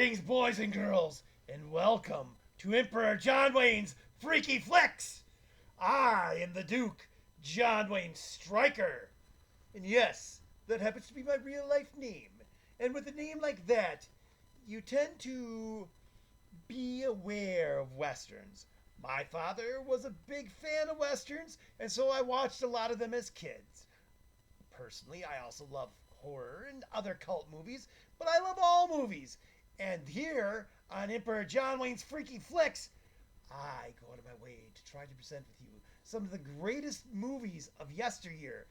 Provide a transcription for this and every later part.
Greetings, boys and girls, and welcome to Emperor Jonwayne's Freaky Flix. I am the Duke, Jonwayne Striker. And yes, that happens to be my real-life name. And with a name like that, you tend to be aware of Westerns. My father was a big fan of Westerns, and so I watched a lot of them as kids. Personally, I also love horror and other cult movies, but I love all movies. And here on Emperor Jonwayne's Freaky Flix, I go out of my way to try to present with you some of the greatest movies of yesteryear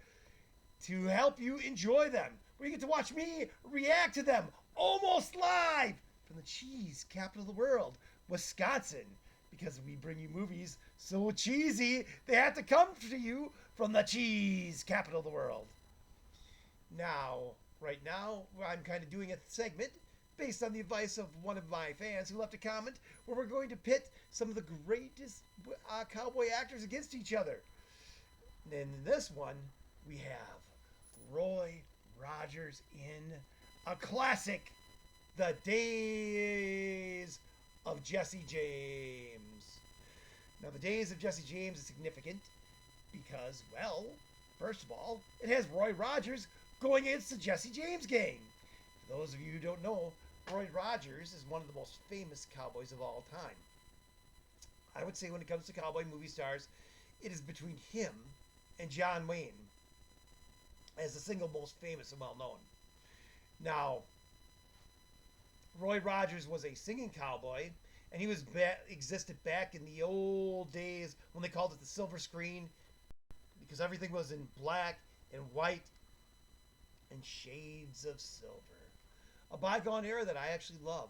to help you enjoy them. Where you get to watch me react to them almost live from the cheese capital of the world, Wisconsin. Because we bring you movies so cheesy, they have to come to you from the cheese capital of the world. Now, right now, I'm kind of doing a segment based on the advice of one of my fans who left a comment where we're going to pit some of the greatest cowboy actors against each other. And in this one, we have Roy Rogers in a classic, The Days of Jesse James. Now, The Days of Jesse James is significant because, well, first of all, it has Roy Rogers going against the Jesse James gang. For those of you who don't know, Roy Rogers is one of the most famous cowboys of all time. I would say when it comes to cowboy movie stars, it is between him and Jonwayne as the single most famous and well-known. Now, Roy Rogers was a singing cowboy, and he was existed back in the old days when they called it the silver screen, because everything was in black and white and shades of silver. A bygone era that I actually love.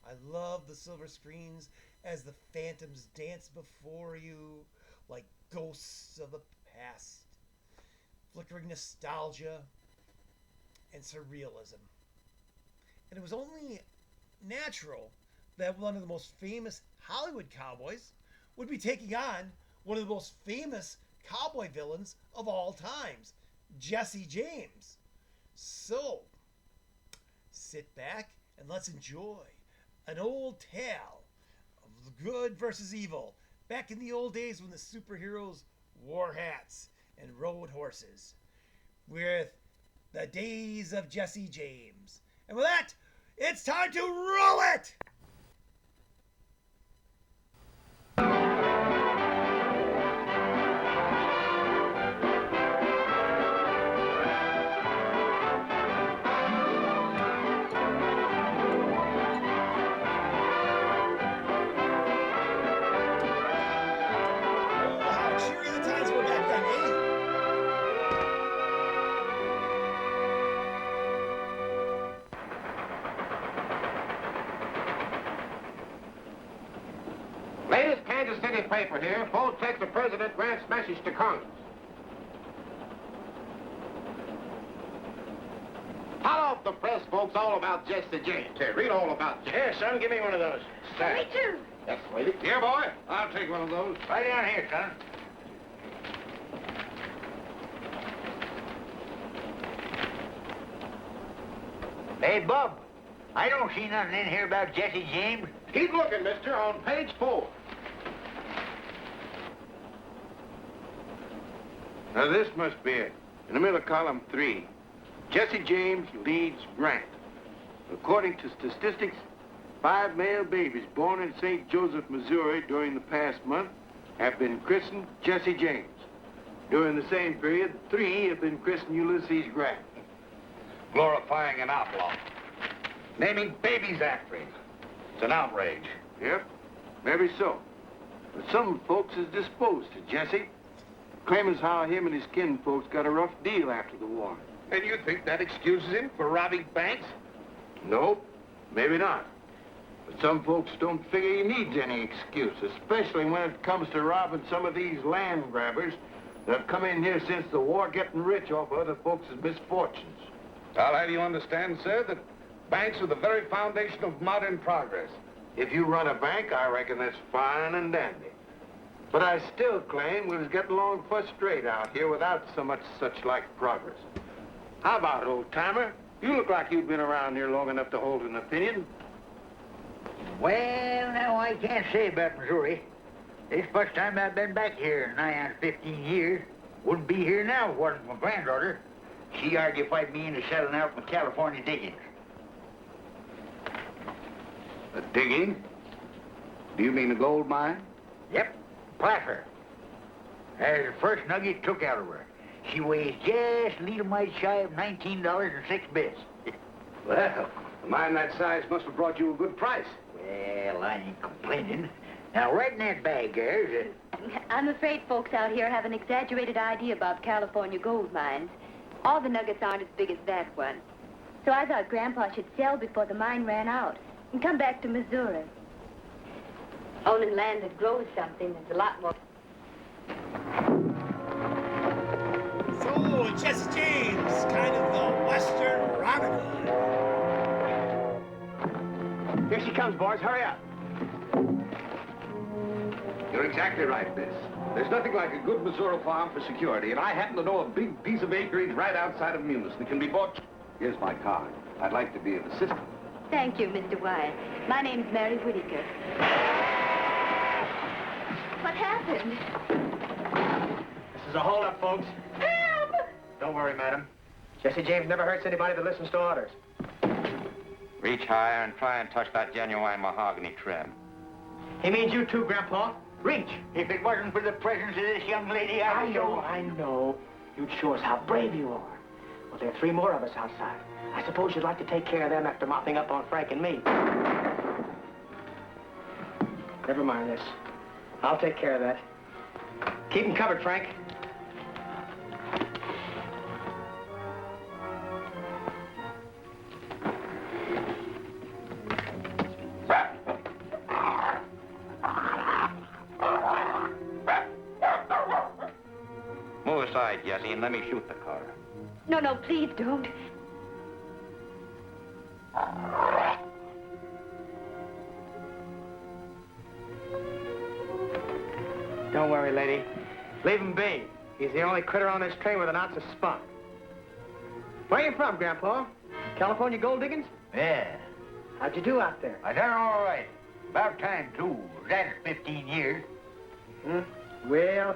I love the silver screens as the phantoms dance before you like ghosts of the past, flickering nostalgia and surrealism. And it was only natural that one of the most famous Hollywood cowboys would be taking on one of the most famous cowboy villains of all times, Jesse James. So, sit back and let's enjoy an old tale of good versus evil back in the old days when the superheroes wore hats and rode horses, with The Days of Jesse James. And with that, it's time to roll it! Latest Kansas City paper here. Full text of President Grant's message to Congress. Hot off the press, folks, all about Jesse James. Here, read all about Jesse. Here, son, give me one of those. Me too. Yes, lady. Here, boy. I'll take one of those. Right down here, son. Hey, Bub, I don't see nothing in here about Jesse James. Keep looking, mister, on page 4. Now, this must be it. In the middle of column 3, Jesse James leads Grant. According to statistics, 5 male babies born in St. Joseph, Missouri during the past month have been christened Jesse James. During the same period, 3 have been christened Ulysses Grant. Glorifying an outlaw. Naming babies after him. It's an outrage. Yep, maybe so. But some folks is disposed to Jesse, claiming as how him and his kinfolks got a rough deal after the war. And you think that excuses him for robbing banks? Nope, maybe not. But some folks don't figure he needs any excuse, especially when it comes to robbing some of these land grabbers that have come in here since the war, getting rich off of other folks' misfortunes. I'll have you understand, sir, that banks are the very foundation of modern progress. If you run a bank, I reckon that's fine and dandy. But I still claim we was getting along first rate out here without so much such-like progress. How about it, old-timer? You look like you've been around here long enough to hold an opinion. Well, now, I can't say about Missouri. This first time I've been back here in nigh on 15 years. Wouldn't be here now if it wasn't for my granddaughter. She argued me into settling out with California diggings. A digging? Do you mean a gold mine? Yep, placer. There's the first nugget took out of her. She weighs just a little mite shy of $19.06. Well, a mine that size must have brought you a good price. Well, I ain't complaining. Now, right in that bag there's I'm afraid folks out here have an exaggerated idea about California gold mines. All the nuggets aren't as big as that one. So I thought Grandpa should sell before the mine ran out and come back to Missouri. Owning land that grows something is a lot more... So, Jesse James, kind of the Western Robin Hood. Here she comes, boys. Hurry up. You're exactly right, Miss. There's nothing like a good Missouri farm for security, and I happen to know a big piece of acreage right outside of Munis that can be bought. Here's my card. I'd like to be an assistant. Thank you, Mr. Wyatt. My name's Mary Whitaker. What happened? This is a holdup, folks. Help! Don't worry, madam. Jesse James never hurts anybody that listens to orders. Reach higher and try and touch that genuine mahogany trim. He means you too, Grandpa. Reach. If it wasn't for the presence of this young lady, I know. You'd show us how brave you are. Well, there are 3 more of us outside. I suppose you'd like to take care of them after mopping up on Frank and me. Never mind this. I'll take care of that. Keep them covered, Frank. Move aside, Jesse, and let me shoot the car. No, please don't. Don't worry, lady. Leave him be. He's the only critter on this train with an ounce of spunk. Where you from, Grandpa? California gold diggings? Yeah, How'd you do out there? I done all right. About time, too. That's 15 years. Well,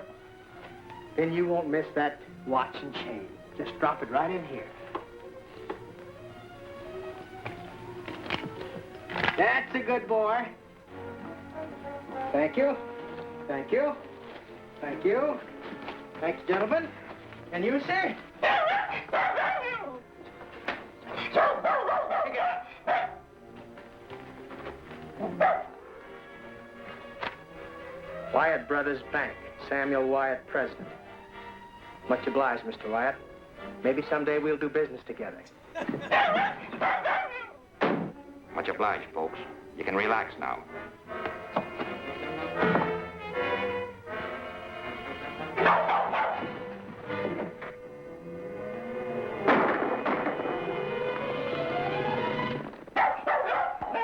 then you won't miss that watch and chain. Just drop it right in here. That's a good boy. Thank you. Thank you. Thank you. Thank you, gentlemen. And you, sir? Wyatt Brothers Bank. Samuel Wyatt, president. Much obliged, Mr. Wyatt. Maybe someday we'll do business together. Much obliged, folks. You can relax now.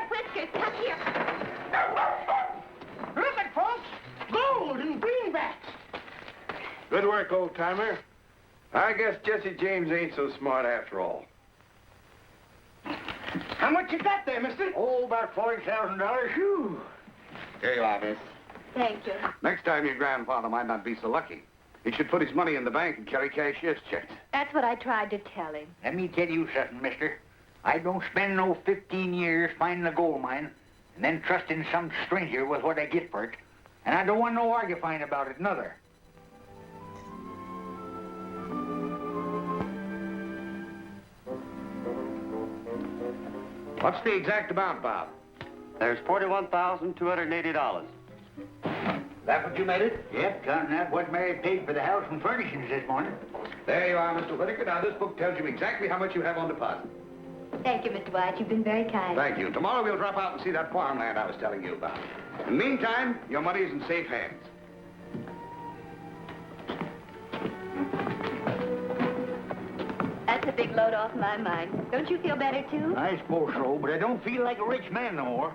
Whiskers, come here. Look at folks. Gold and greenbacks. Good work, old-timer. I guess Jesse James ain't so smart after all. How much you got there, mister? Oh, about $40,000. Whew. Here you are, miss. Thank you. Next time your grandfather might not be so lucky. He should put his money in the bank and carry cashier's checks. That's what I tried to tell him. Let me tell you something, mister. I don't spend no 15 years finding a gold mine and then trusting some stranger with what I get for it. And I don't want no argufying about it, neither. What's the exact amount, Bob? There's $41,280. That what you made it? Yep, counting out what Mary paid for the house and furnishings this morning. There you are, Mr. Whitaker. Now, this book tells you exactly how much you have on deposit. Thank you, Mr. Wyatt. You've been very kind. Thank you. Tomorrow we'll drop out and see that farmland I was telling you about. In the meantime, your money is in safe hands. That's a big load off my mind. Don't you feel better, too? I suppose so, but I don't feel like a rich man no more.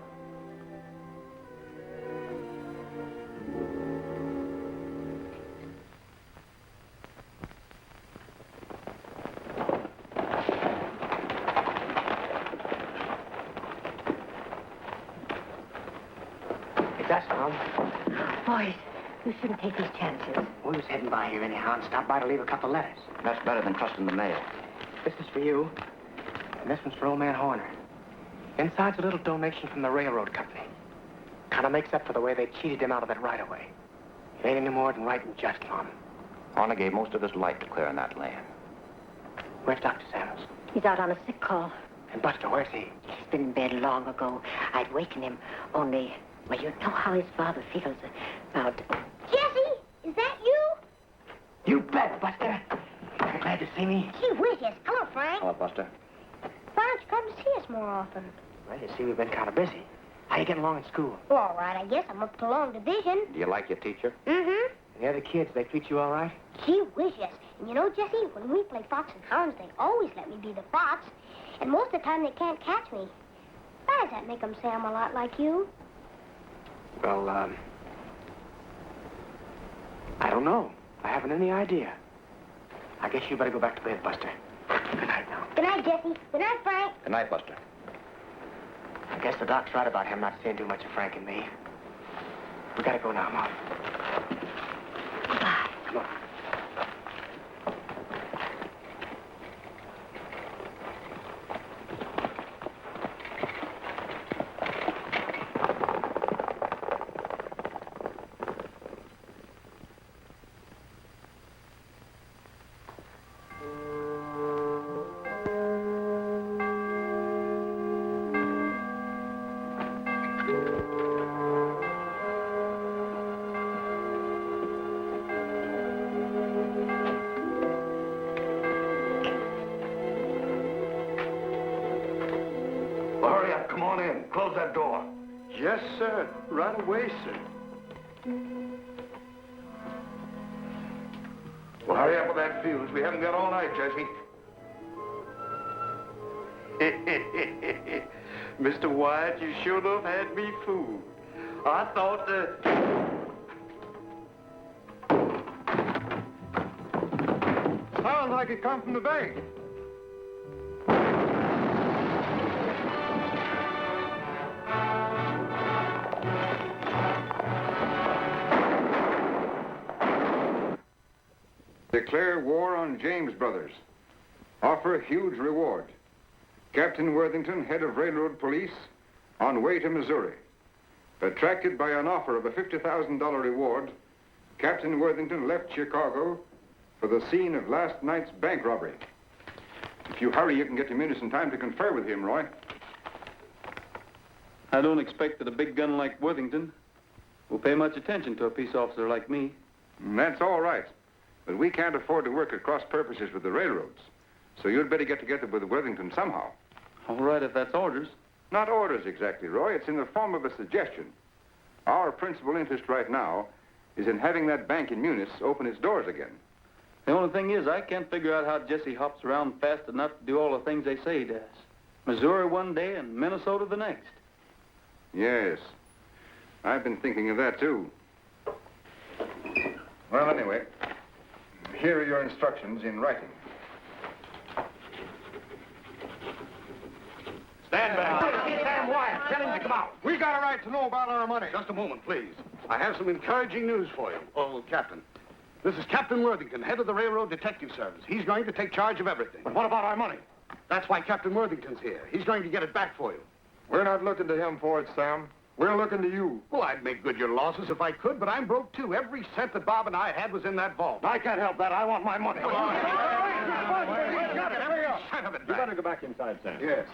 Yes, Mom? Boys, you shouldn't take these chances. We was heading by here anyhow and stopped by to leave a couple letters. That's better than trusting the mail. This is for you, and this one's for old man Horner. Inside's a little donation from the railroad company. Kind of makes up for the way they cheated him out of that right-of-way. It ain't any more than right and just, Mom. Horner gave most of his life to clearing that land. Where's Dr. Sanders? He's out on a sick call. And Buster, where's he? He's been in bed long ago. I'd waken him, only... Well, you know how his father feels about... Jesse, is that you? You bet, Buster. You're glad to see me? Gee whiz, yes. Hello, Frank. Hello, Buster. Why don't you come to see us more often? Well, you see, we've been kind of busy. How you getting along in school? Well, all right, I guess. I'm up to long division. Do you like your teacher? Mm-hmm. And the other kids, they treat you all right? Gee whiz, yes. And you know, Jesse, when we play fox and hounds, they always let me be the fox. And most of the time, they can't catch me. Why does that make them say I'm a lot like you? Well, I don't know. I haven't any idea. I guess you better go back to bed, Buster. Good night now. Good night, Jesse. Good night, Frank. Good night, Buster. I guess the doc's right about him not seeing too much of Frank and me. We gotta go now, Mom. Goodbye. Come on. Hurry up, come on in. Close that door. Yes, sir. Right away, sir. Well, hurry up with that fuse. We haven't got all night, Jesse. Mr. Wyatt, you sure enough had me fooled. I thought Sounds like it come from the bank. Declare war on James Brothers. Offer huge reward. Captain Worthington, head of railroad police, on way to Missouri. Attracted by an offer of a $50,000 reward, Captain Worthington left Chicago for the scene of last night's bank robbery. If you hurry, you can get to Munis in time to confer with him, Roy. I don't expect that a big gun like Worthington will pay much attention to a peace officer like me. That's all right. But we can't afford to work at cross purposes with the railroads. So you'd better get together with Worthington somehow. All right, if that's orders. Not orders exactly, Roy. It's in the form of a suggestion. Our principal interest right now is in having that bank in Munis open its doors again. The only thing is, I can't figure out how Jesse hops around fast enough to do all the things they say he does. Missouri one day and Minnesota the next. Yes. I've been thinking of that, too. Well, anyway, here are your instructions in writing. stand back. Sam Wyatt, tell him to come out. We got a right to know about our money. Just a moment, please. I have some encouraging news for you. Oh, Captain. This is Captain Worthington, head of the Railroad Detective Service. He's going to take charge of everything. But what about our money? That's why Captain Worthington's here. He's going to get it back for you. We're not looking to him for it, Sam. We're looking to you. Well, I'd make good your losses if I could, but I'm broke, too. Every cent that Bob and I had was in that vault. I can't help that. I want my money. Come on. Son of a You bat. better go back inside, Sam. Yes.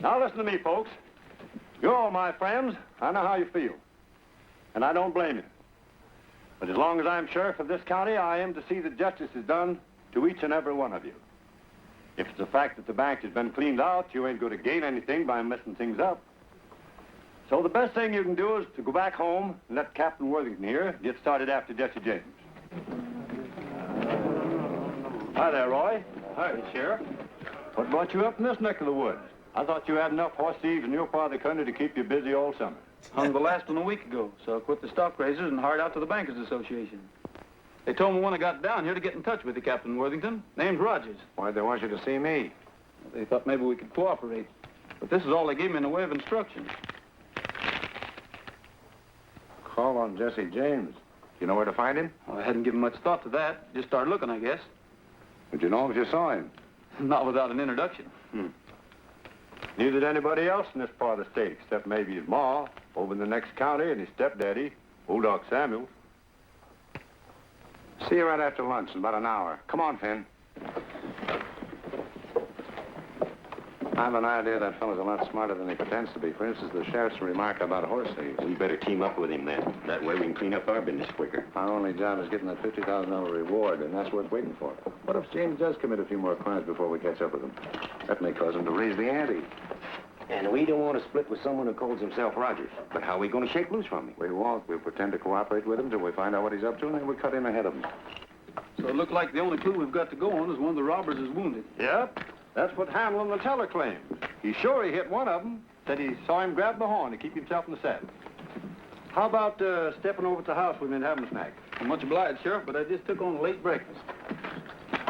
Now listen to me, folks. You're all my friends. I know how you feel. And I don't blame you. But as long as I'm sheriff of this county, I am to see that justice is done to each and every one of you. If it's the fact that the bank has been cleaned out, you ain't going to gain anything by messing things up. So the best thing you can do is to go back home and let Captain Worthington here get started after Jesse James. Hi there, Roy. Hi, Sheriff. What brought you up in this neck of the woods? I thought you had enough horse thieves in your part of the country to keep you busy all summer. Hung the last one a week ago, so I quit the stock raisers and hired out to the Bankers Association. They told me when I got down here to get in touch with you, Captain Worthington. Name's Rogers. Why'd they want you to see me? They thought maybe we could cooperate. But this is all they gave me in the way of instructions. Call on Jesse James. You know where to find him? Well, I hadn't given much thought to that. Just started looking, I guess. Would you know if you saw him? Not without an introduction. Neither did anybody else in this part of the state, except maybe his ma, over in the next county, and his stepdaddy, Old Doc Samuels. See you right after lunch in about an hour. Come on, Finn. I have an idea that fellow's a lot smarter than he pretends to be. For instance, the sheriff's remark about horse thieves. We better team up with him then. That way we can clean up our business quicker. Our only job is getting that $50,000 reward, and that's worth waiting for. What if James does commit a few more crimes before we catch up with him? That may cause him to raise the ante. And we don't want to split with someone who calls himself Rogers. But how are we going to shake loose from him? We won't. We'll pretend to cooperate with him till we find out what he's up to, and then we'll cut in ahead of him. So it looks like the only clue we've got to go on is one of the robbers is wounded. Yep. That's what Hamlin, the teller, claimed. He's sure he hit one of them. Said he saw him grab the horn to keep himself in the saddle. How about stepping over to the house we've been having a snack? I'm much obliged, Sheriff, but I just took on a late breakfast.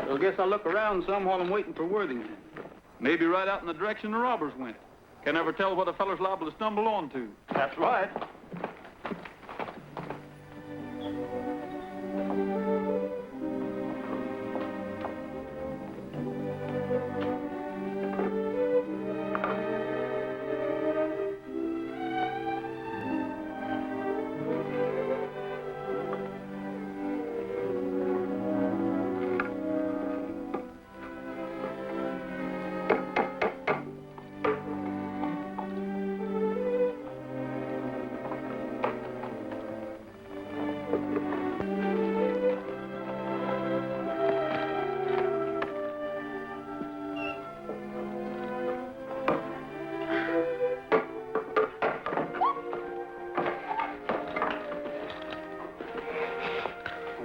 So I guess I'll look around some while I'm waiting for Worthington. Maybe right out in the direction the robbers went. Can never tell what a feller's liable to stumble onto. That's right.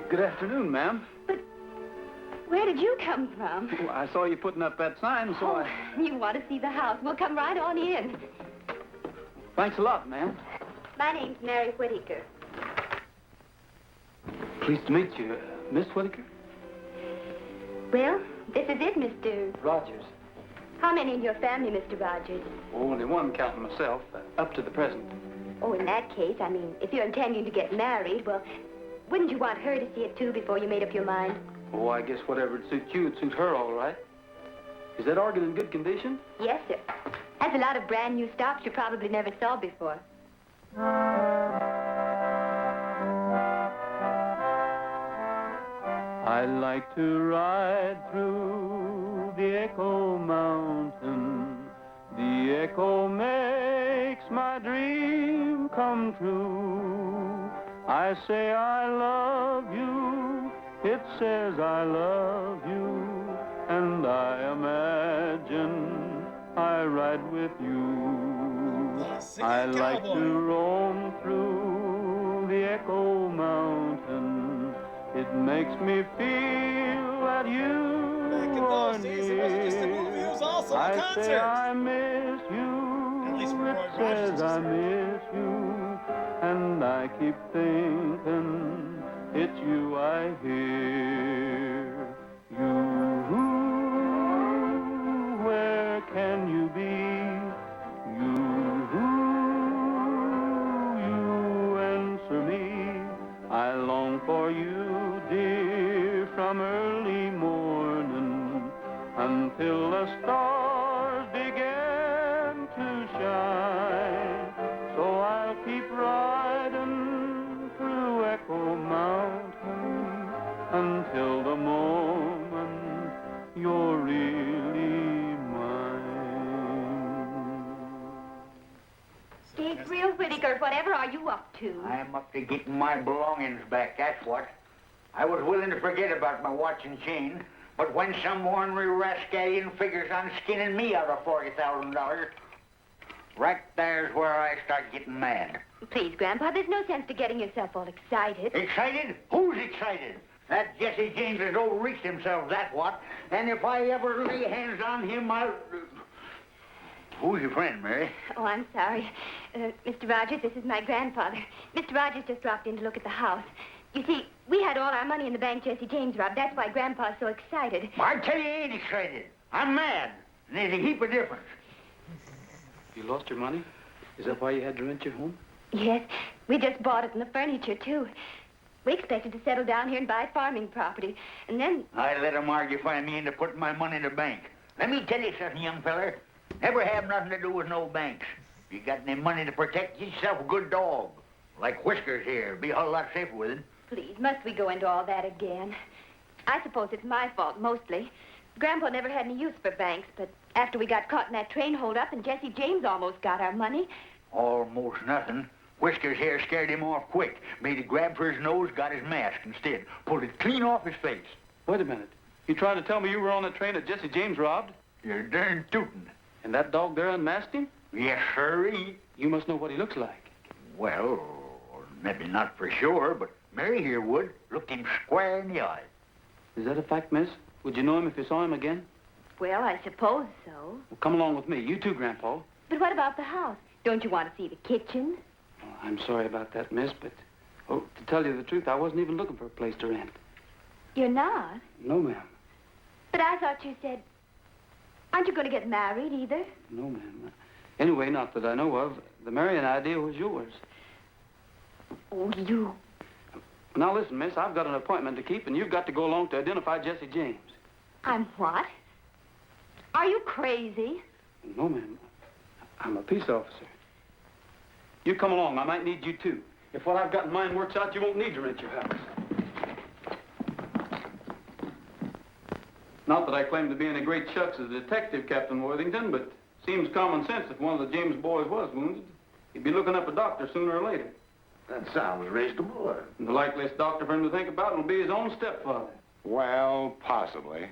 Good afternoon, ma'am. But where did you come from? Well, I saw you putting up that sign, so You want to see the house? We'll come right on in. Thanks a lot, ma'am. My name's Mary Whittaker. Pleased to meet you, Miss Whittaker. Well, this is it, Mr. Rogers. How many in your family, Mr. Rogers? Only one, counting myself, up to the present. Oh, in that case, I mean, if you're intending to get married, well, wouldn't you want her to see it, too, before you made up your mind? Oh, I guess whatever would suit you, it'd suit her all right. Is that organ in good condition? Yes, sir. Has a lot of brand new stops you probably never saw before. I like to ride through the Echo Mountain. The echo makes my dream come true. I say I love you, it says I love you, and I imagine I ride with you. I like to roam through the Echo Mountain. It makes me feel that you are near. I say I miss you, it says I miss you, and I keep thinking it's you I hear. You, where can you be? You answer me. I long for you, dear, from early morning until the stars begin to shine. So I'll keep riding through Echo Mountain until the moment you're really mine. Gabriel Whittaker, whatever are you up to? I'm up to getting my belongings back, that's what. I was willing to forget about my watch and chain, but when some ornery rascallion figures on skinning me out of $40,000, right there's where I start getting mad. Please, Grandpa, there's no sense to getting yourself all excited. Excited? Who's excited? That Jesse James has overreached himself, that's what. And if I ever lay hands on him, I'll... Who's your friend, Mary? Oh, I'm sorry. Mr. Rogers, this is my grandfather. Mr. Rogers just dropped in to look at the house. You see, we had all our money in the bank Jesse James robbed. That's why Grandpa's so excited. I tell you, he ain't excited. I'm mad. And there's a heap of difference. You lost your money? Is that why you had to rent your home? Yes. We just bought it and the furniture, too. We expected to settle down here and buy farming property, and then... I let 'em argufy me into putting my money in the bank. Let me tell you something, young feller. Never have nothing to do with no banks. If you got any money to protect, get yourself a good dog. Like Whiskers here. Be a whole lot safer with him. Please, must we go into all that again? I suppose it's my fault, mostly. Grandpa never had any use for banks, but after we got caught in that train holdup and Jesse James almost got our money... Almost nothing. Whiskers here scared him off quick. Made a grab for his nose, got his mask instead. Pulled it clean off his face. Wait a minute. You trying to tell me you were on the train that Jesse James robbed? You're darn tootin'. And that dog there unmasked him? Yes, sirree. You must know what he looks like. Well, maybe not for sure, but Mary here would. Looked him square in the eye. Is that a fact, miss? Would you know him if you saw him again? Well, I suppose so. Well, come along with me. You too, Grandpa. But what about the house? Don't you want to see the kitchen? Oh, I'm sorry about that, miss, but... Oh, to tell you the truth, I wasn't even looking for a place to rent. You're not? No, ma'am. But I thought you said... Aren't you going to get married, either? No, ma'am. Anyway, not that I know of. The marrying idea was yours. Oh, you... Now, listen, miss, I've got an appointment to keep, and you've got to go along to identify Jesse James. I'm what? Are you crazy? No, ma'am. I'm a peace officer. You come along. I might need you, too. If what I've got in mind works out, you won't need to rent your house. Not that I claim to be any great shucks as a detective, Captain Worthington, but seems common sense if one of the James boys was wounded. He'd be looking up a doctor sooner or later. That sounds reasonable. And the likeliest doctor for him to think about will be his own stepfather. Well, possibly.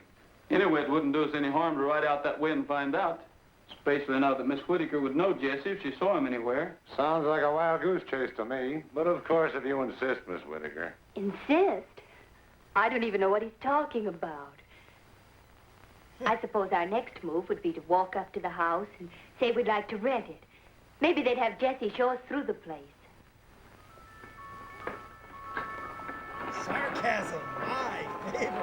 Anyway, it wouldn't do us any harm to ride out that way and find out. Especially now that Miss Whitaker would know Jesse if she saw him anywhere. Sounds like a wild goose chase to me. But of course, if you insist, Miss Whitaker. Insist? I don't even know what he's talking about. I suppose our next move would be to walk up to the house and say we'd like to rent it. Maybe they'd have Jesse show us through the place. Sarcasm, my favorite.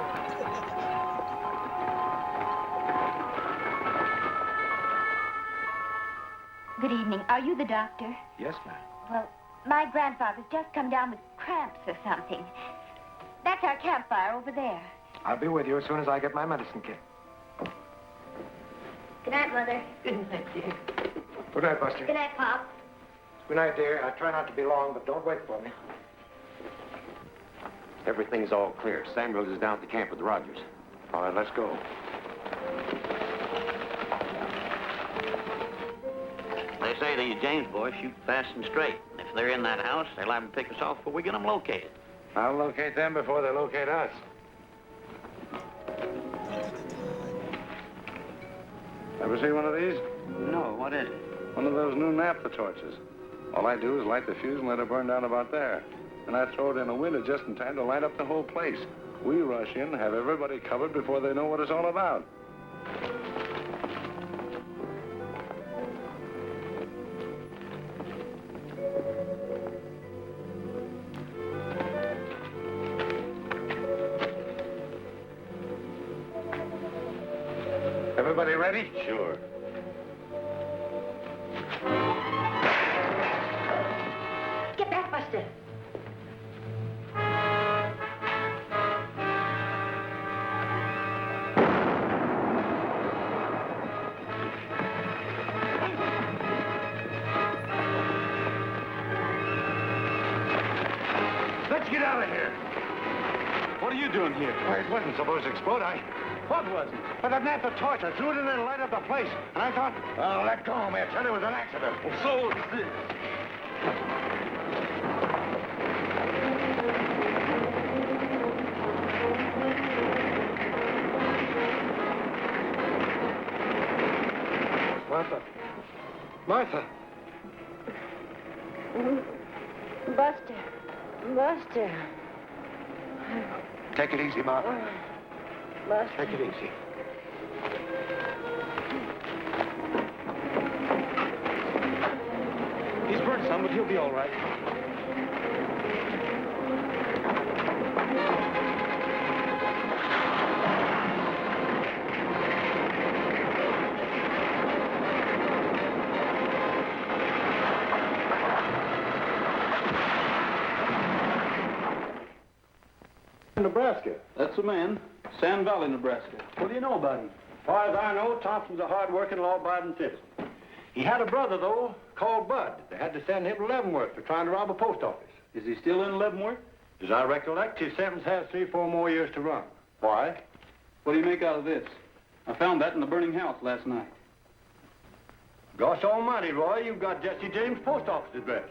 Good evening. Are you the doctor? Yes, ma'am. Well, my grandfather's just come down with cramps or something. That's our campfire over there. I'll be with you as soon as I get my medicine kit. Good night, Mother. Good night, dear. Good night, Buster. Good night, Pop. Good night, dear. I try not to be long, but don't wait for me. Everything's all clear. Samuels is down at the camp with Rogers. All right, let's go. They say the James boys shoot fast and straight. If they're in that house, they'll have to pick us off before we get them located. I'll locate them before they locate us. Ever see one of these? No, what is it? One of those new naphtha torches. All I do is light the fuse and let it burn down about there. And I throw it in a window just in time to light up the whole place. We rush in, have everybody covered before they know what it's all about. Everybody ready? Sure. Get back, Buster. Let's get out of here. What are you doing here? Well, it wasn't supposed to explode. What was it? But I nabbed the torch. I threw it in there to light up the place. And I thought, oh, let go of me. I tell you, it was an accident. Well, so is this. Martha. Martha. Buster. Buster. Take it easy, Martha. Buster. Take it easy. He's burned some, but he'll be all right. Nebraska. That's the man. Sand Valley, Nebraska. What do you know about him? As far as I know, Thompson's a hard-working, law-abiding citizen. He had a brother, though, called Bud. They had to send him to Leavenworth for trying to rob a post office. Is he still in Leavenworth? As I recollect, his sentence has 3 or 4 more years to run. Why? What do you make out of this? I found that in the burning house last night. Gosh almighty, Roy, you've got Jesse James' post office address.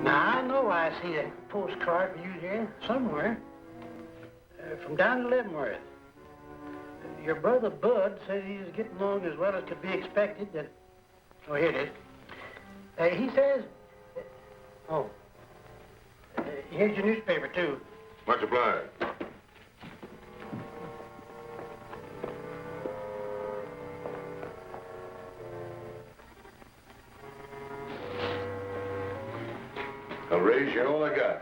Now, I know I see a postcard for you here somewhere. From down in Leavenworth. Your brother Bud said he's getting along as well as could be expected. That, oh, here it is. He says, here's your newspaper, too. Much obliged. I'll raise you all I got.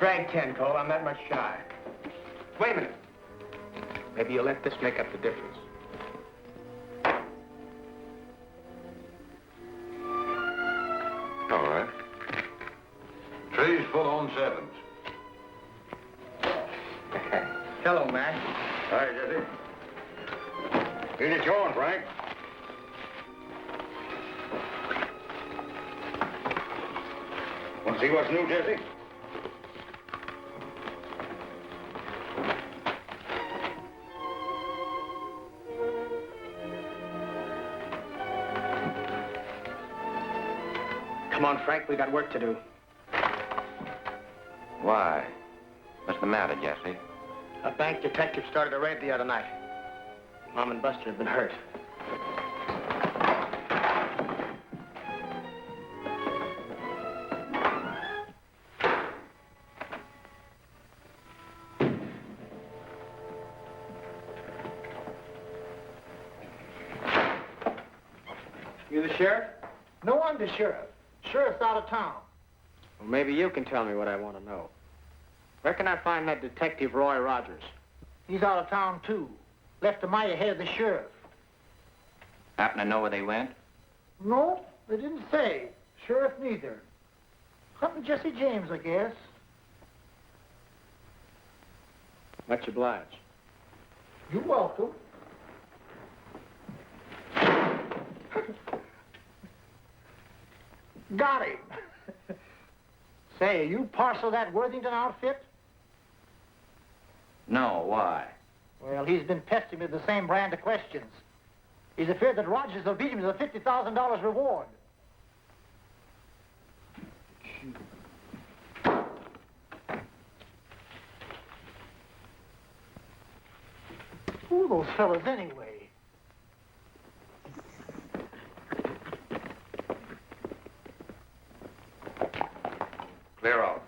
Drag 10, Cole. I'm that much shy. Wait a minute. Maybe you'll let this make up the difference. All right. Tray's full on 7s. Hello, Mac. Hi, Jesse. Here's your horn, Frank. Want to see what's new, Jesse? Come on, Frank. We got work to do. Why? What's the matter, Jesse? A bank detective started a raid the other night. Mom and Buster have been hurt. You the sheriff? No, I'm the sheriff. Sheriff's out of town. Well, maybe you can tell me what I want to know. Where can I find that detective Roy Rogers? He's out of town, too. Left a mile ahead of the sheriff. Happen to know where they went? No, they didn't say. Sheriff neither. Hunting Jesse James, I guess. Much obliged. You're welcome. Got him. Say, you parcel that Worthington outfit? No, why? Well, he's been pestering me with the same brand of questions. He's afraid that Rogers will beat him to the $50,000 reward. Who are those fellas anyway? Clear out.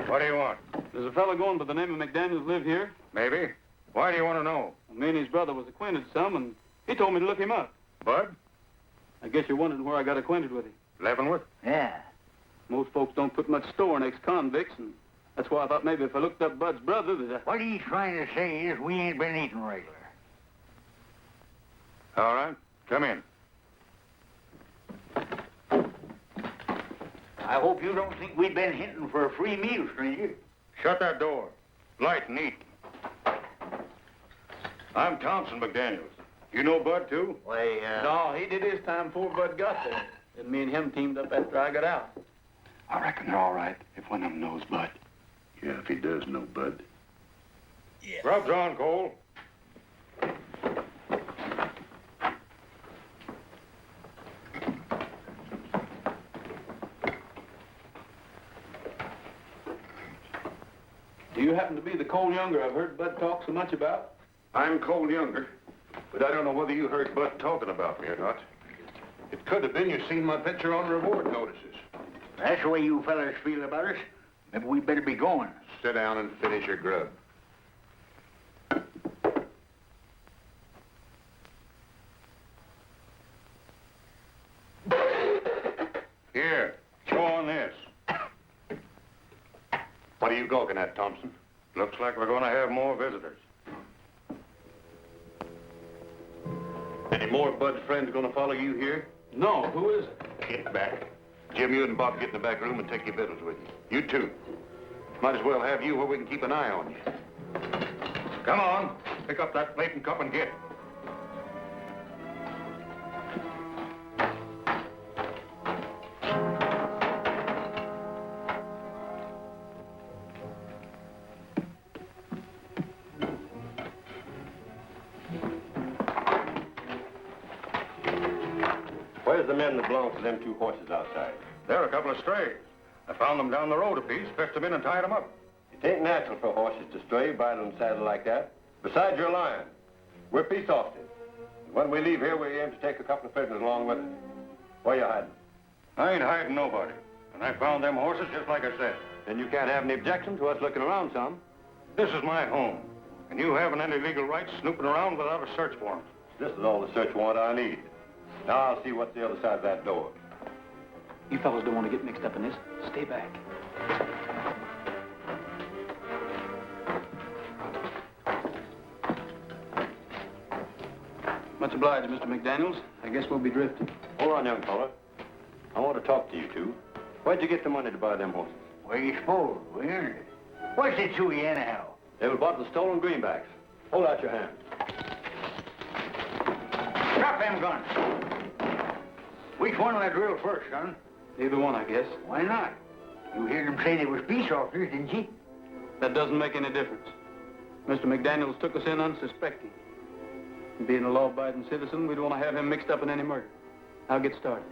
What do you want? Does a fellow going by the name of McDaniels live here? Maybe. Why do you want to know? Me and his brother was acquainted some, and he told me to look him up. Bud? I guess you're wondering where I got acquainted with him. Leavenworth? Yeah. Most folks don't put much store in ex-convicts, and that's why I thought maybe if I looked up Bud's brother, that What he's trying to say is we ain't been eating regular. All right. Come in. I hope you don't think we've been hinting for a free meal, stranger. Shut that door. Light and neat. I'm Thompson McDaniels. You know Bud, too? Why, No, he did his time before Bud got there. And me and him teamed up after I got out. I reckon they're all right if one of them knows Bud. Yeah, if he does know Bud. Yeah. Grub's on, Cole. Do you happen to be the Cole Younger I've heard Bud talk so much about? I'm Cole Younger, but I don't know whether you heard Bud talking about me or not. It could have been you seen my picture on reward notices. that's the way you fellas feel about us. Maybe we better be going. Sit down and finish your grub. Here, show on this. What are you gawking at, Thompson? Looks like we're going to have more visitors. Any more Bud's friends going to follow you here? No, who is it? Get back. Jim, you and Bob get in the back room and take your victuals with you. You too. Might as well have you where we can keep an eye on you. Come on. Pick up that plate and cup and get. Where's the men that belong to them two horses outside? They're a couple of strays. I found them down the road a piece, fetched them in and tied them up. It ain't natural for horses to stray, bridle and saddle like that. Besides, you're lying. We're peace officers. When we leave here, we aim to take a couple of prisoners along with us. Where you hiding? I ain't hiding nobody. And I found them horses just like I said. Then you can't have any objection to us looking around some. This is my home. And you haven't any legal rights snooping around without a search warrant. This is all the search warrant I need. Now I'll see what's the other side of that door. You fellas don't want to get mixed up in this. Stay back. Much obliged, Mr. McDaniels. I guess we'll be drifting. Hold on, young fella. I want to talk to you two. Where'd you get the money to buy them horses? Where you supposed? We earned it. What's it to you anyhow? They were bought with stolen greenbacks. Hold out your hand. Drop them guns. Which one will I drill first, son? Either one, I guess. Why not? You heard them say they was peace officers, didn't you? That doesn't make any difference. Mr. McDaniels took us in unsuspecting. Being a law-abiding citizen, we don't want to have him mixed up in any murder. I'll get started.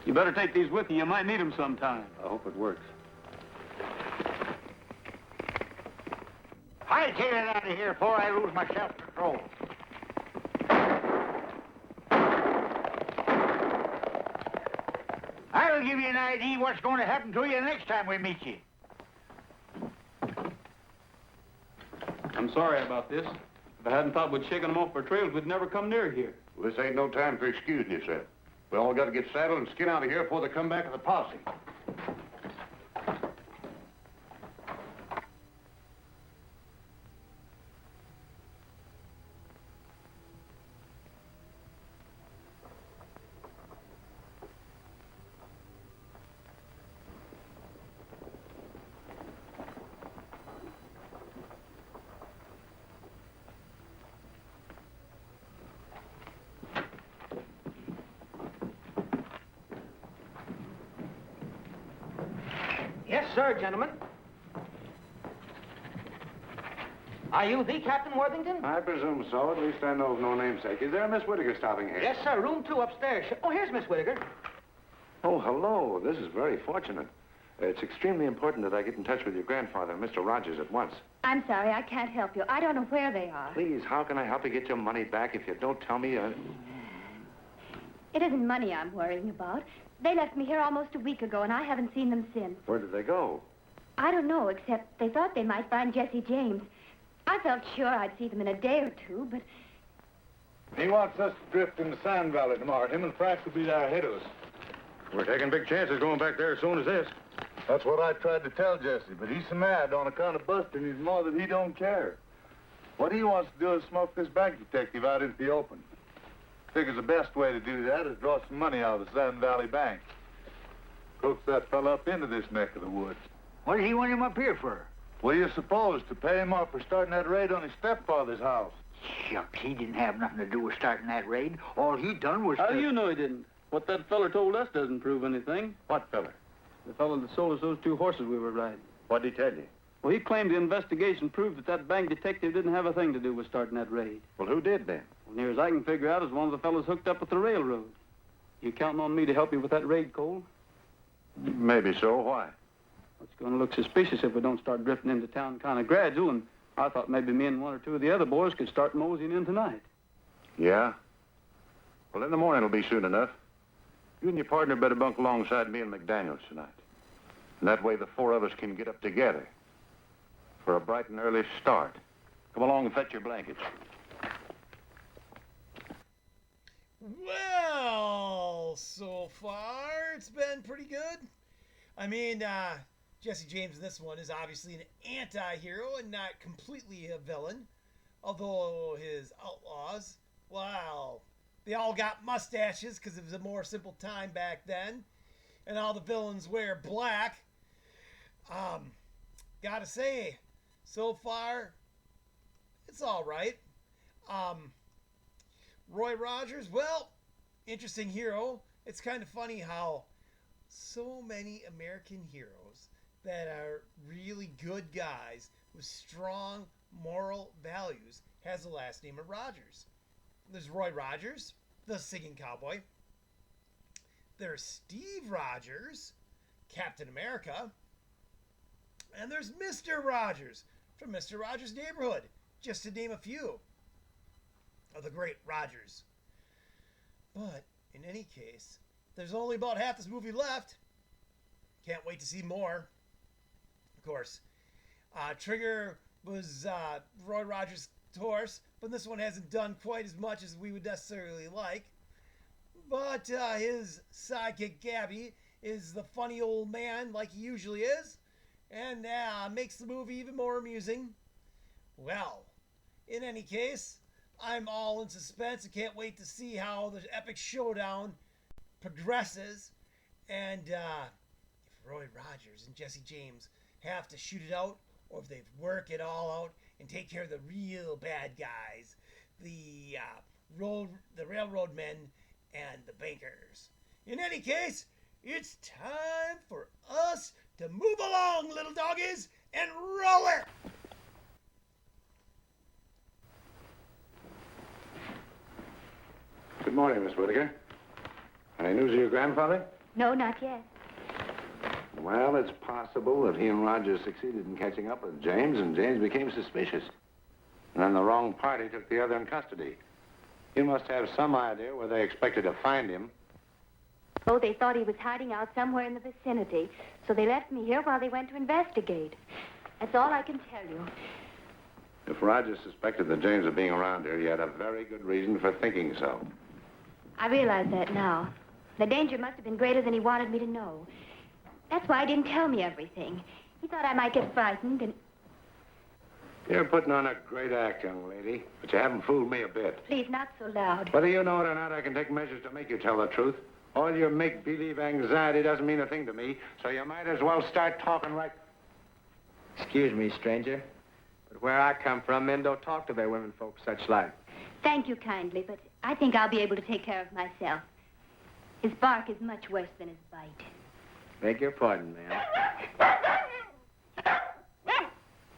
You better take these with you. You might need them sometime. I hope it works. Hightail it out of here before I lose my self-control. I'll give you an idea what's going to happen to you the next time we meet you. I'm sorry about this. If I hadn't thought we'd shaken them off our trails, we'd never come near here. Well, this ain't no time for excusing yourself. We all got to get saddled and skin out of here before they come back with the posse. Yes, sir, gentlemen. Are you the Captain Worthington? I presume so. At least I know of no namesake. Is there a Miss Whittaker stopping here? Yes, sir. Room 2 upstairs. Oh, here's Miss Whittaker. Oh, hello. This is very fortunate. It's extremely important that I get in touch with your grandfather, Mr. Rogers, at once. I'm sorry, I can't help you. I don't know where they are. Please, how can I help you get your money back if you don't tell me? It isn't money I'm worrying about. They left me here almost a week ago, and I haven't seen them since. Where did they go? I don't know, except they thought they might find Jesse James. I felt sure I'd see them in a day or two, but... He wants us to drift in the Sand Valley tomorrow. Him and Frank will be there ahead of us. We're taking big chances going back there as soon as this. That's what I tried to tell Jesse, but he's so mad on account of busting his more that he don't care. What he wants to do is smoke this bank detective out into the open. Figures the best way to do that is draw some money out of the Sand Valley Bank. Coax that fella up into this neck of the woods. What does he want him up here for? What do you suppose? To pay him off for starting that raid on his stepfather's house. Shucks, he didn't have nothing to do with starting that raid. All he done was How do you know he didn't? What that feller told us doesn't prove anything. What feller? The fellow that sold us those two horses we were riding. What'd he tell you? Well, he claimed the investigation proved that that bank detective didn't have a thing to do with starting that raid. Well, who did then? Well, near as I can figure out is one of the fellows hooked up with the railroad. You counting on me to help you with that raid, Cole? Maybe so. Why? It's going to look suspicious if we don't start drifting into town kind of gradual, and I thought maybe me and one or two of the other boys could start moseying in tonight. Yeah? Well, in the morning it'll be soon enough. You and your partner better bunk alongside me and McDaniels tonight. And that way the four of us can get up together for a bright and early start. Come along and fetch your blankets. Well, so far it's been pretty good. I mean, Jesse James in this one is obviously an anti-hero and not completely a villain. Although his outlaws, well, they all got mustaches because it was a more simple time back then. And all the villains wear black. Gotta say, so far, it's all right. Roy Rogers, well, interesting hero. It's kind of funny how so many American heroes that are really good guys with strong moral values has the last name of Rogers. There's Roy Rogers, the singing cowboy. There's Steve Rogers, Captain America. And there's Mr. Rogers from Mr. Rogers' Neighborhood, just to name a few of the great Rogers. But in any case, there's only about half this movie left. Can't wait to see more. Of course, Trigger was Roy Rogers' horse, but this one hasn't done quite as much as we would necessarily like. But his sidekick Gabby is the funny old man like he usually is, and makes the movie even more amusing. Well, in any case, I'm all in suspense and can't wait to see how the epic showdown progresses. And if Roy Rogers and Jesse James have to shoot it out, or if they work it all out and take care of the real bad guys, the railroad men and the bankers. In any case, it's time for us to move along, little doggies, and roll it! Good morning, Miss Whittaker. Any news of your grandfather? No, not yet. Well, it's possible that he and Rogers succeeded in catching up with James, and James became suspicious. And then the wrong party took the other in custody. You must have some idea where they expected to find him. Oh, they thought he was hiding out somewhere in the vicinity, so they left me here while they went to investigate. That's all I can tell you. If Rogers suspected that James was being around here, he had a very good reason for thinking so. I realize that now. The danger must have been greater than he wanted me to know. That's why he didn't tell me everything. He thought I might get frightened and... You're putting on a great act, young lady, but you haven't fooled me a bit. Please, not so loud. Whether you know it or not, I can take measures to make you tell the truth. All your make-believe anxiety doesn't mean a thing to me, so you might as well start talking right... Excuse me, stranger, but where I come from, men don't talk to their women folks such like. Thank you kindly, but I think I'll be able to take care of myself. His bark is much worse than his bite. Beg your pardon, ma'am.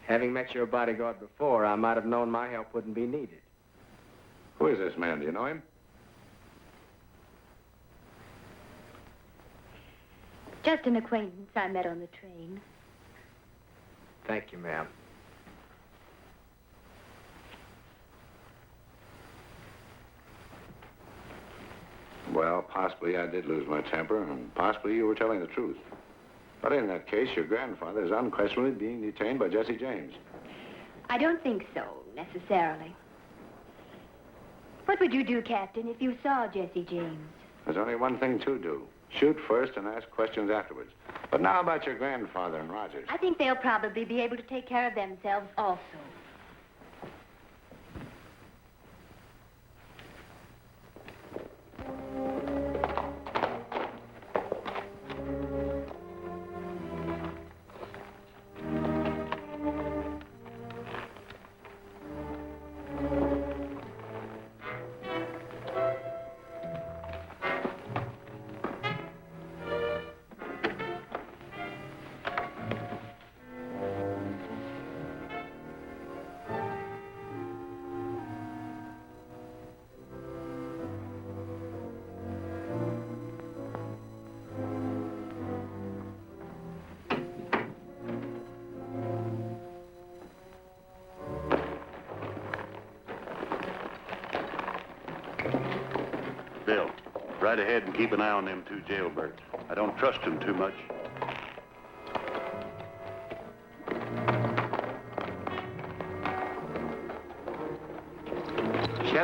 Having met your bodyguard before, I might have known my help wouldn't be needed. Who is this man? Do you know him? Just an acquaintance I met on the train. Thank you, ma'am. Well, possibly I did lose my temper, and possibly you were telling the truth. But in that case, your grandfather is unquestionably being detained by Jesse James. I don't think so, necessarily. What would you do, Captain, if you saw Jesse James? There's only one thing to do. Shoot first and ask questions afterwards. But now about your grandfather and Rogers. I think they'll probably be able to take care of themselves also. Bill, ride ahead and keep an eye on them two jailbirds. I don't trust them too much.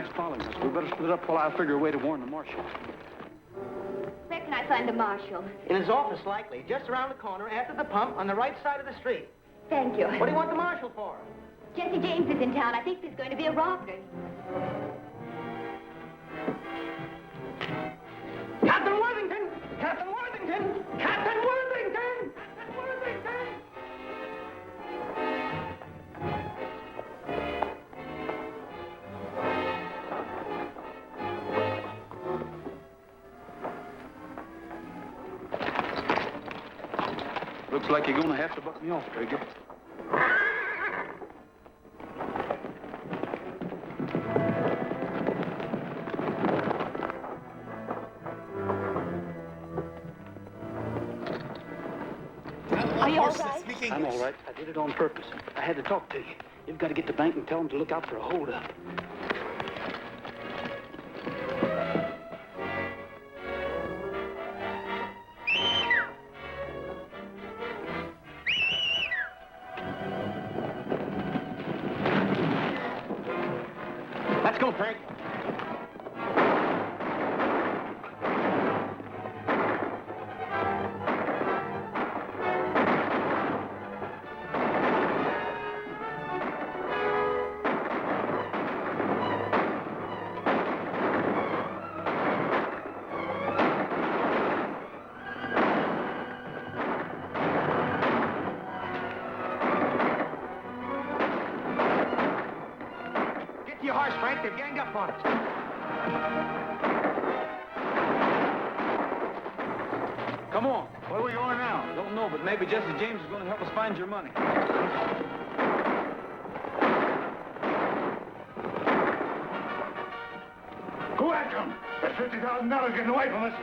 Dad's following us. We better split up while I figure a way to warn the marshal. Where can I find the marshal? In his office, likely. Just around the corner, after the pump, on the right side of the street. Thank you. What do you want the marshal for? Jesse James is in town. I think there's going to be a robbery. Captain Worthington! Captain Worthington! Captain Worthington! Captain Worthington! Looks like you're gonna have to buck me off, Trigger. Are you all right? I'm all right. I did it on purpose. I had to talk to you. You've got to get to the bank and tell them to look out for a holdup. Let's go, Frank. Get to your horse, Frank. They've ganged up on us. Come on. Where are we going now? Don't know, but maybe Jesse James is going to help us find your money. Go after him. That's $50,000 getting away from us.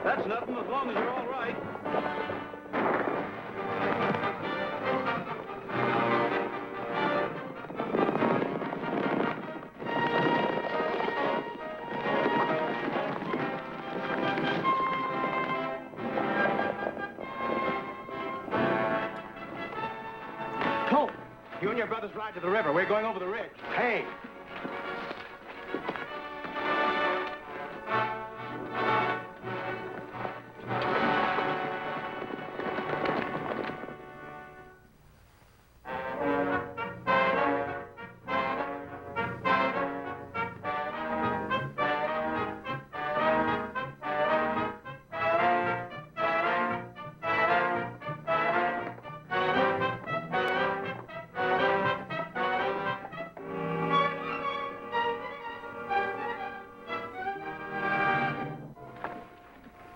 That's nothing as long as you're all right. Colt, you and your brothers ride to the river. We're going over the ridge. Hey.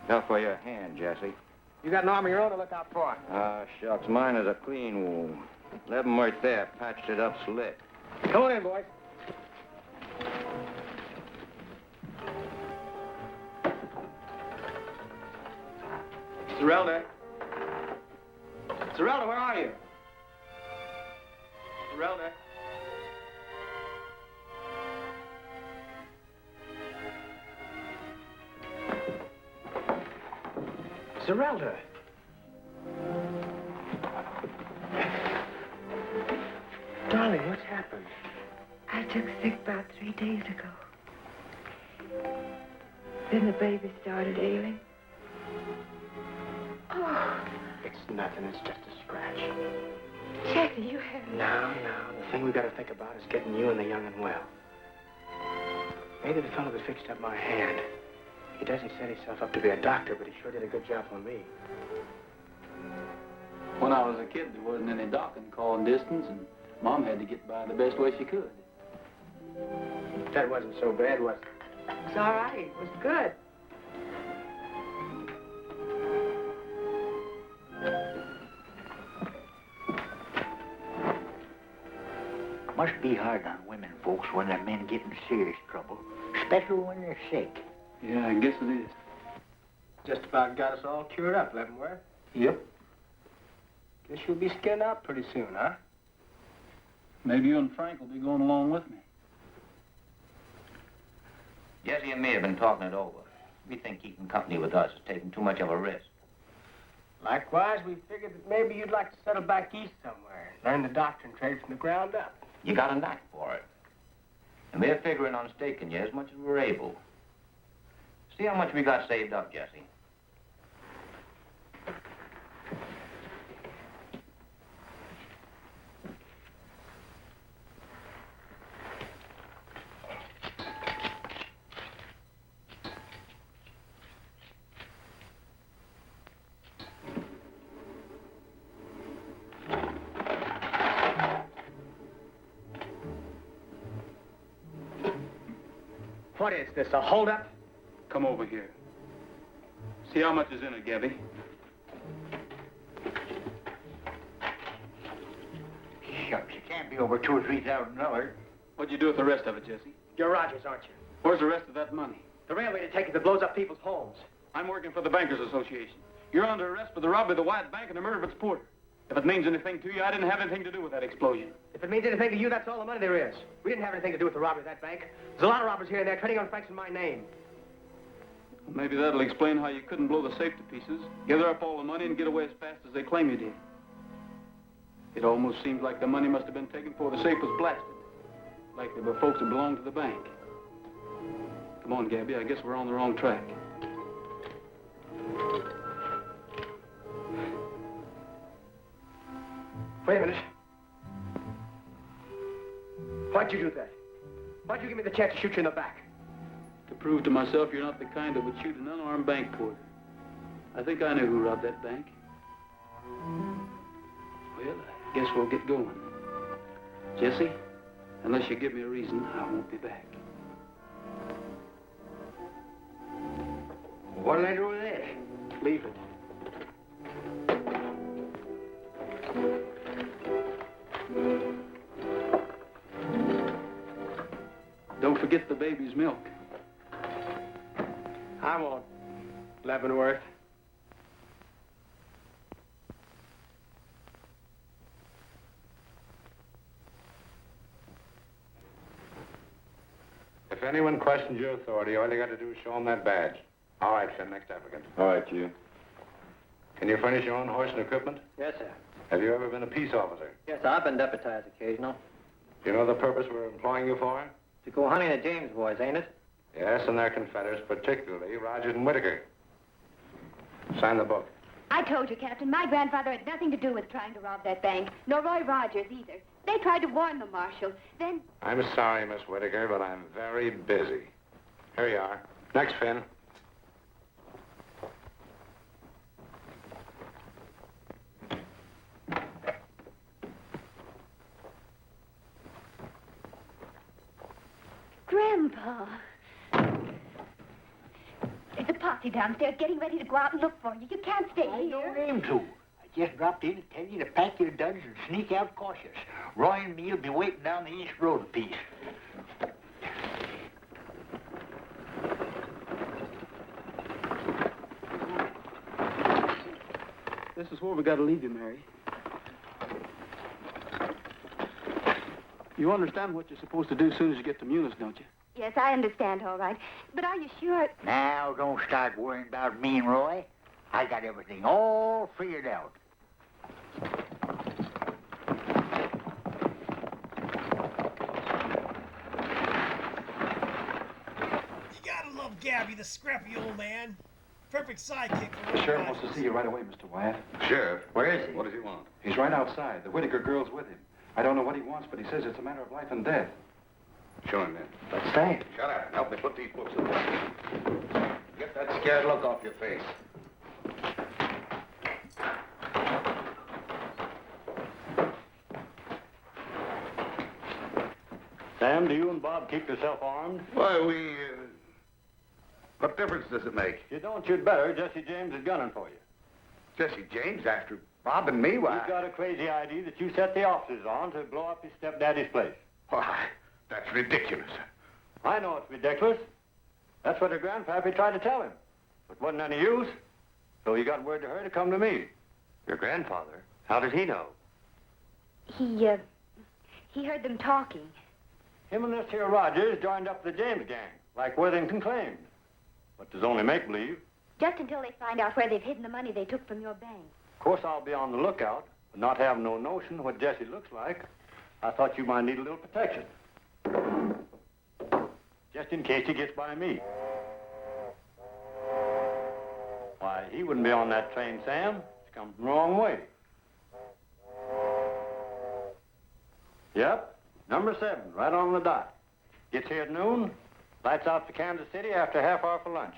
Fell for your hand, Jesse. You got an arm of your own to look out for. Shucks, mine is a clean wound. 11 right there, patched it up slick. Come on in, boys. Serelda. Serelda, where are you? Serelda. Serelda. Darling, what's happened? took sick about 3 days ago. Then the baby started ailing. Oh, It's nothing. It's just a scratch. Jesse, you have... No. The thing we got to think about is getting you and the young and well. Maybe the fellow that fixed up my hand. He doesn't set himself up to be a doctor, but he sure did a good job on me. When I was a kid, there wasn't any docking call distance, and Mom had to get by the best way she could. That wasn't so bad, was it? It's all right. It was good. Must be hard on women folks when their men get in serious trouble, especially when they're sick. Yeah, I guess it is. Just about got us all cured up, Leavenworth. Yep. Guess you'll be skinned out pretty soon, huh? Maybe you and Frank will be going along with me. Jesse and me have been talking it over. We think keeping company with us is taking too much of a risk. Likewise, we figured that maybe you'd like to settle back east somewhere and learn the doctrine trade from the ground up. You got a knack for it. And we're figuring on staking you as much as we're able. See how much we got saved up, Jesse. What is this, a holdup? Come over here. See how much is in it, Gabby. Shucks, it can't be over $2,000 or $3,000. What'd you do with the rest of it, Jesse? You're Rogers, aren't you? Where's the rest of that money? The railway detective that blows up people's homes. I'm working for the Bankers Association. You're under arrest for the robbery of the White Bank and the murder of its porter. If it means anything to you, I didn't have anything to do with that explosion. If it means anything to you, that's all the money there is. We didn't have anything to do with the robbery of that bank. There's a lot of robbers here and there trading on Frank's in my name. Well, maybe that'll explain how you couldn't blow the safe to pieces, gather up all the money, and get away as fast as they claim you did. It almost seems like the money must have been taken before the safe was blasted. Like there were folks that belonged to the bank. Come on, Gabby, I guess we're on the wrong track. Wait a minute. Why'd you do that? Why'd you give me the chance to shoot you in the back? To prove to myself you're not the kind that would shoot an unarmed bank porter. I think I know who robbed that bank. Well, I guess we'll get going. Jesse, unless you give me a reason, I won't be back. What'll I do with this? Leave it. Don't forget the baby's milk. I won't, Leavenworth. If anyone questions your authority, all you got to do is show them that badge. All right, Finn, next applicant. All right, you. Can you furnish your own horse and equipment? Yes, sir. Have you ever been a peace officer? Yes, sir. I've been deputized occasional. Do you know the purpose we're employing you for? To go hunting the James boys, ain't it? Yes, and their confederates, particularly Rogers and Whitaker. Sign the book. I told you, Captain, my grandfather had nothing to do with trying to rob that bank, nor Roy Rogers either. They tried to warn the marshal. Then... I'm sorry, Miss Whitaker, but I'm very busy. Here you are. Next, Finn. Grandpa. There's a posse downstairs getting ready to go out and look for you. You can't stay I here. don't aim to. I just dropped in to tell you to pack your duds and sneak out cautious. Roy and me'll be waiting down the east road a piece. This is where we got to leave you, Mary. You understand what you're supposed to do as soon as you get to Munis, don't you? Yes, I understand, all right. But are you sure? Now, don't start worrying about me and Roy. I got everything all figured out. Gabby, the scrappy old man. Perfect sidekick for Roy Sheriff Rogers. wants to see you right away, Mr. Wyatt. Sheriff? Where is he? What does he want? He's right outside. The Whitaker girl's with him. I don't know what he wants, but he says it's a matter of life and death. Show him in. Let's stay. Shut up. Help me put these books away. Get that scared look off your face. Sam, do you and Bob keep yourself armed? Why, what difference does it make? You don't, you'd better. Jesse James is gunning for you. Jesse James after Bob and me? Why? He's got a crazy idea that you set the officers on to blow up his stepdaddy's place. Why, that's ridiculous. I know it's ridiculous. That's what her grandpappy tried to tell him. But wasn't any use. So he got word to her to come to me. Your grandfather? How did he know? He heard them talking. Him and this here Rogers joined up the James gang, like Worthington claimed. But there's only make-believe. Just until they find out where they've hidden the money they took from your bank. Of course, I'll be on the lookout, but not having no notion what Jesse looks like, I thought you might need a little protection. Just in case he gets by me. Why, he wouldn't be on that train, Sam. He's come from the wrong way. Yep, number 7, right on the dot. Gets here at noon, lights out to Kansas City after a half hour for lunch.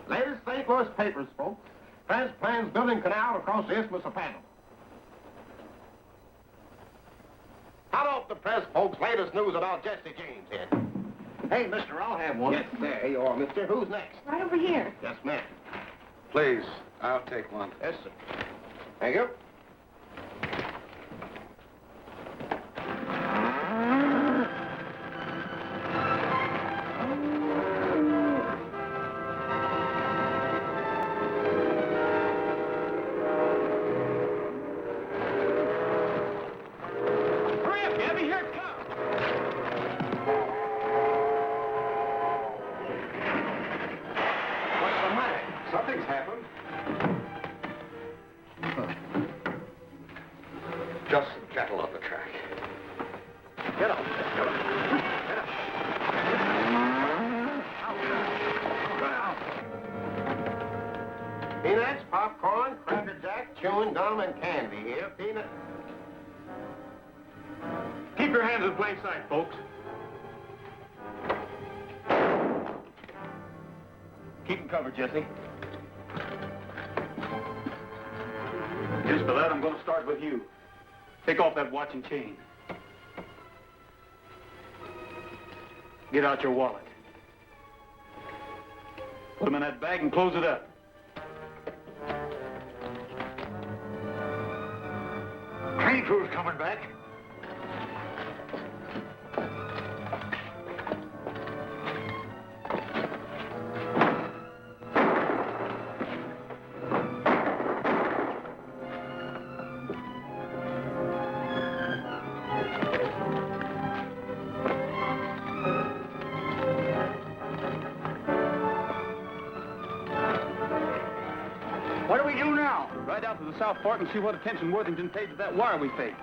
Latest St. Louis papers, folks. Press plans building canal across the Isthmus of Panama. Hot off the press, folks, latest news about Jesse James here. Hey, mister, I'll have one. Yes, there you are, mister. Who's next? Right over here. Yes, ma'am. Please, I'll take one. Yes, sir. Thank you. Hurry up, Gabby. Here it comes. What's the matter? Something's happened. Just some cattle on the track. Get up. Get up. Get up. Peanuts, popcorn, Cracker Jack, chewing gum, and candy here. Peanut. Keep your hands in plain sight, folks. Keep them covered, Jesse. Just for that, I'm going to start with you. Take off that watch and chain. Get out your wallet. Put them in that bag and close it up. Train crew's coming back. What do we do now? Ride out to the South Fork and see what attention Worthington paid to that wire we faked.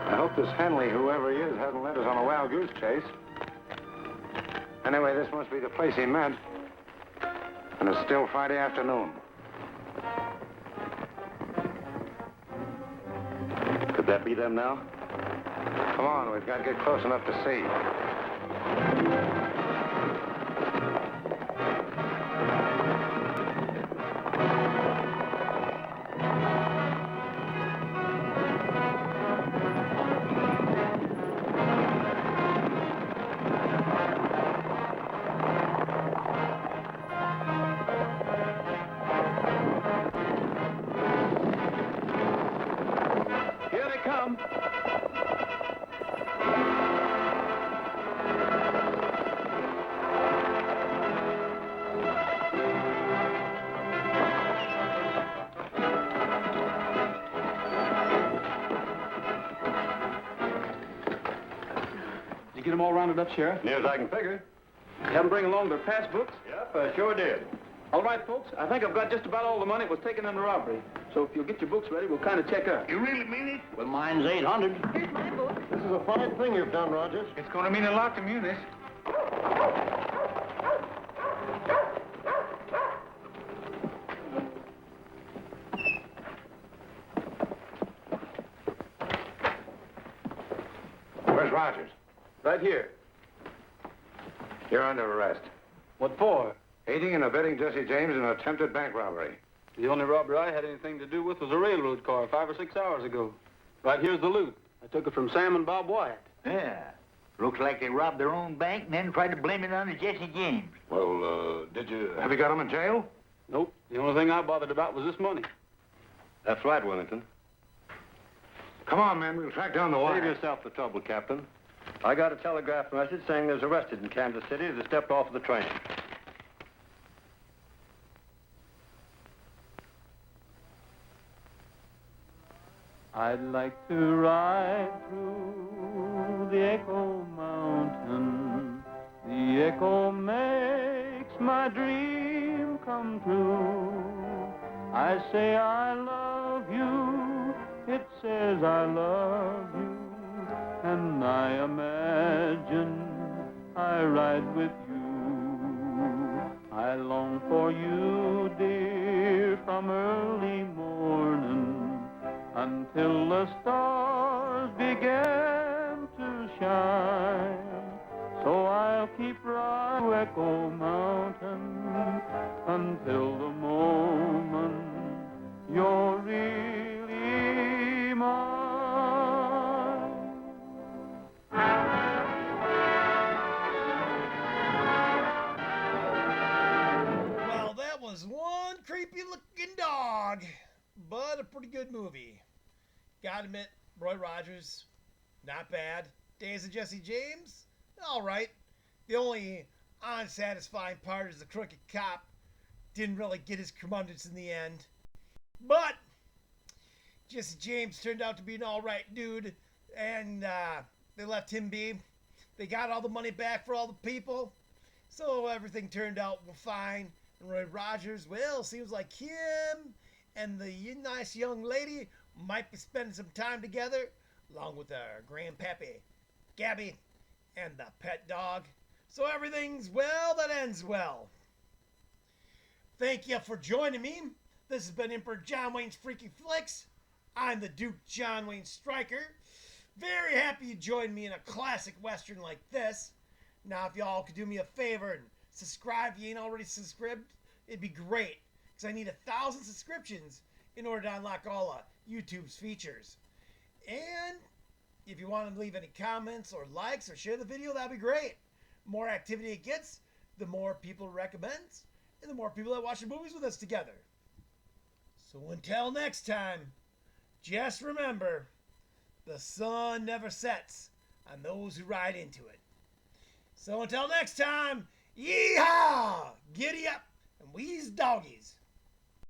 I hope this Henley, whoever he is, hasn't led us on a wild goose chase. Anyway, this must be the place he meant. And it's still Friday afternoon. Could that be them now? Come on, we've got to get close enough to see. Here they come. get them all rounded up, Sheriff? Near as I can figure. Have them bring along their passbooks? Yep, I sure did. All right, folks. I think I've got just about all the money that was taken in the robbery. So if you'll get your books ready, we'll kind of check up. You really mean it? Well, mine's 800. Here's my book. This is a fine thing you've done, Rogers. It's going to mean a lot to Munis. Where's Rogers? Right here. You're under arrest. What for? Aiding and abetting Jesse James in an attempted bank robbery. The only robbery I had anything to do with was a railroad car 5 or 6 hours ago. Right here's the loot. I took it from Sam and Bob Wyatt. Yeah. Looks like they robbed their own bank and then tried to blame it on Jesse James. Well, did you... Have you got him in jail? Nope. The only thing I bothered about was this money. That's right, Wellington. Come on, man. We'll track down the wire. Save yourself the trouble, Captain. I got a telegraph message saying there's arrested in Kansas City that stepped off the train. I'd like to ride through the Echo Mountain. The echo makes my dream come true. I say I love you, it says I love you, and I imagine I ride with you. I long for you, dear, from early morning until the stars began to shine. So I'll keep riding to Echo Mountain until the moment you're really mine. Well, that was one creepy looking dog, but a pretty good movie. Gotta admit, Roy Rogers, not bad. Days of Jesse James, all right. The only unsatisfying part is the crooked cop didn't really get his curmudgeons in the end. But Jesse James turned out to be an all right dude, and they left him be. They got all the money back for all the people, so everything turned out fine. And Roy Rogers, well, seems like him and the nice young lady might be spending some time together, along with our grandpappy, Gabby, and the pet dog. So everything's well that ends well. Thank you for joining me. This has been Emperor Jonwayne's Freaky Flix. I'm the Duke Jonwayne Striker. Very happy you joined me in a classic Western like this. Now, if y'all could do me a favor and subscribe if you ain't already subscribed, it'd be great, because I need 1,000 subscriptions in order to unlock all of YouTube's features. And if you want to leave any comments or likes or share the video, that'd be great. The more activity it gets, the more people it recommends, and the more people that watch the movies with us together. So until next time, just remember, the sun never sets on those who ride into it. So until next time, yee-haw! Giddy up and we's doggies.